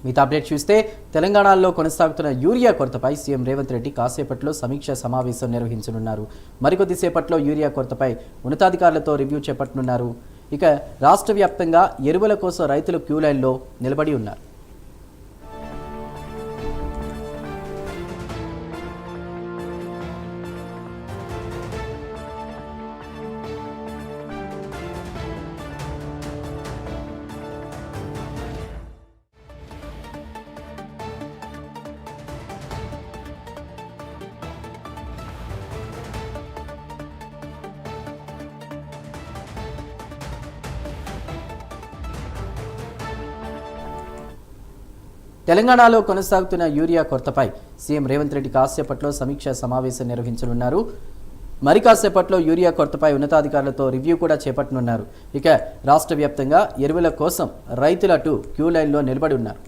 మిగతా అప్డేట్ చూస్తే తెలంగాణలో కొనసాగుతున్న యూరియా కొరతపై సీఎం రేవంత్ రెడ్డి కాసేపట్లో సమీక్ష సమావేశం నిర్వహించనున్నారు. మరికొద్దిసేపట్లో యూరియా కొరతపై ఉన్నతాధికారులతో రివ్యూ చేపట్టనున్నారు. ఇక రాష్ట్ర వ్యాప్తంగా ఎరువుల కోసం రైతులు క్యూ లైన్లో నిలబడి ఉన్నారు. తెలంగాణలో కొనసాగుతున్న యూరియా కొరతపై సీఎం రేవంత్ రెడ్డి కాసేపట్లో సమీక్ష సమావేశం నిర్వహించనున్నారు. మరి కాసేపట్లో యూరియా కొరతపై ఉన్నతాధికారులతో రివ్యూ కూడా చేపట్టనున్నారు. ఇక రాష్ట్ర వ్యాప్తంగా ఎరువుల కోసం రైతులు క్యూ లైన్లో నిలబడి ఉన్నారు.